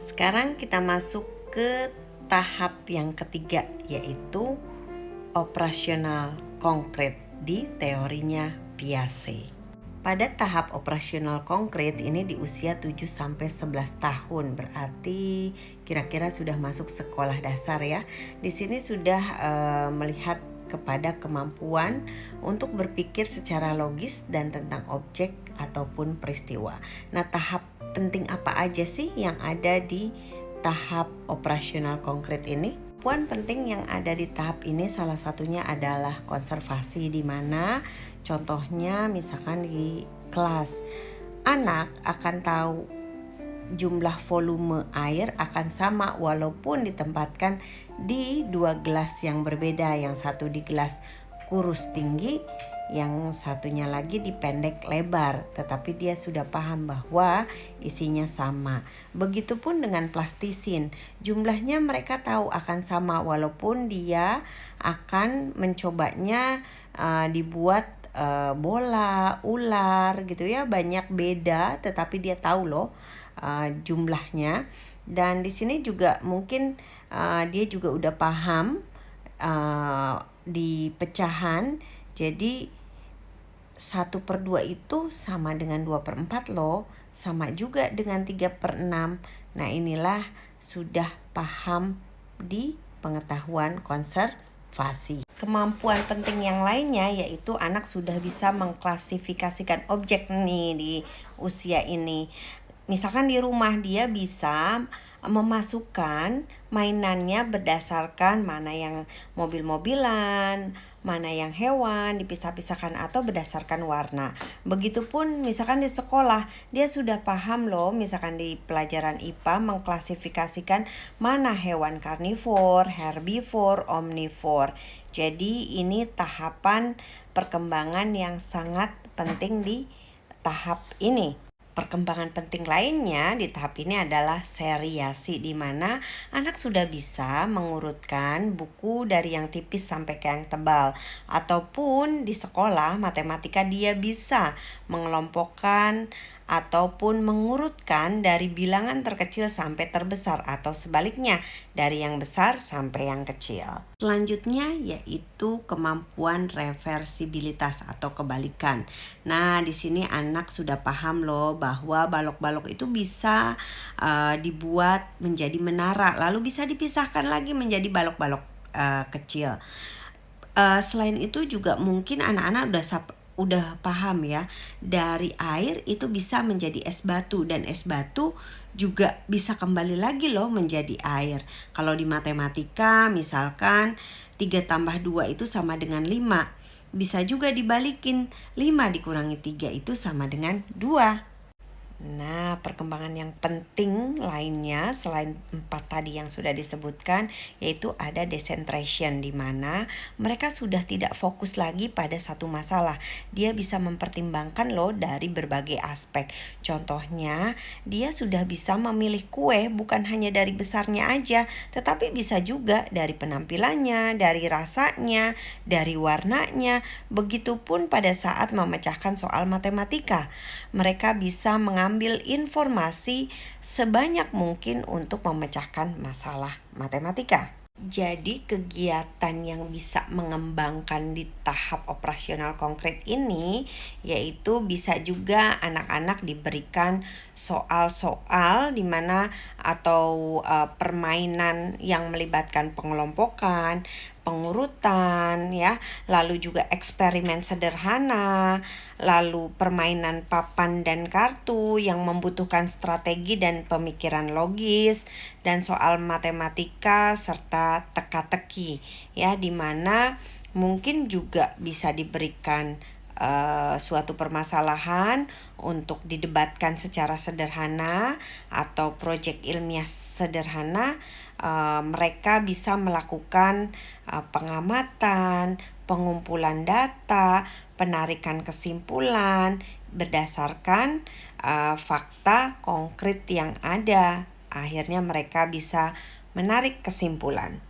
Sekarang kita masuk ke tahap yang ketiga, yaitu operasional konkret di teorinya Piaget. Pada tahap operasional konkret ini di usia 7-11 tahun, berarti kira-kira sudah masuk sekolah dasar ya. Di sini sudah melihat kepada kemampuan untuk berpikir secara logis dan tentang objek ataupun peristiwa. Nah, tahap penting apa aja sih yang ada di tahap operasional konkret ini? Poin penting yang ada di tahap ini salah satunya adalah konservasi, di mana contohnya misalkan di kelas anak akan tahu jumlah volume air akan sama walaupun ditempatkan di 2 gelas yang berbeda, yang satu di gelas kurus tinggi, yang satunya lagi dipendek lebar, tetapi dia sudah paham bahwa isinya sama. Begitupun dengan plastisin, jumlahnya mereka tahu akan sama walaupun dia akan mencobanya dibuat bola, ular gitu ya, banyak beda, tetapi dia tahu loh jumlahnya. Dan di sini juga mungkin dia juga udah paham di pecahan, jadi 1/2 itu sama dengan 2/4 loh, sama juga dengan 3/6. Nah, inilah sudah paham di pengetahuan konservasi. Kemampuan penting yang lainnya yaitu anak sudah bisa mengklasifikasikan objek nih di usia ini. Misalkan di rumah dia bisa memasukkan mainannya berdasarkan mana yang mobil-mobilan, mana yang hewan, dipisah-pisahkan atau berdasarkan warna. Begitupun misalkan di sekolah, dia sudah paham loh, misalkan di pelajaran IPA mengklasifikasikan mana hewan karnivor, herbivor, omnivor. Jadi ini tahapan perkembangan yang sangat penting di tahap ini. Perkembangan penting lainnya di tahap ini adalah seriasi, di mana anak sudah bisa mengurutkan buku dari yang tipis sampai ke yang tebal. Ataupun di sekolah matematika dia bisa mengelompokkan ataupun mengurutkan dari bilangan terkecil sampai terbesar, atau sebaliknya dari yang besar sampai yang kecil. Selanjutnya yaitu kemampuan reversibilitas atau kebalikan. Nah, di sini anak sudah paham loh bahwa balok-balok itu bisa dibuat menjadi menara, lalu bisa dipisahkan lagi menjadi balok-balok kecil. Selain itu juga mungkin anak-anak udah paham ya, dari air itu bisa menjadi es batu, dan es batu juga bisa kembali lagi loh menjadi air. Kalau di matematika misalkan 3 tambah 2 itu sama dengan 5, bisa juga dibalikin, 5 dikurangi 3 itu sama dengan 2. Nah, perkembangan yang penting lainnya selain 4 tadi yang sudah disebutkan, yaitu ada decentration, di mana mereka sudah tidak fokus lagi pada satu masalah. Dia bisa mempertimbangkan loh dari berbagai aspek. Contohnya, dia sudah bisa memilih kue bukan hanya dari besarnya aja, tetapi bisa juga dari penampilannya, dari rasanya, dari warnanya. Begitupun pada saat memecahkan soal matematika. Mereka bisa mengambil informasi sebanyak mungkin untuk memecahkan masalah matematika. Jadi kegiatan yang bisa mengembangkan di tahap operasional konkret ini yaitu bisa juga anak-anak diberikan soal-soal di mana atau permainan yang melibatkan pengelompokan, pengurutan ya, lalu juga eksperimen sederhana, lalu permainan papan dan kartu yang membutuhkan strategi dan pemikiran logis, dan soal matematika serta teka-teki ya, di mana mungkin juga bisa diberikan suatu permasalahan untuk didebatkan secara sederhana atau proyek ilmiah sederhana. Mereka bisa melakukan pengamatan, pengumpulan data, penarikan kesimpulan berdasarkan fakta konkret yang ada. Akhirnya mereka bisa menarik kesimpulan.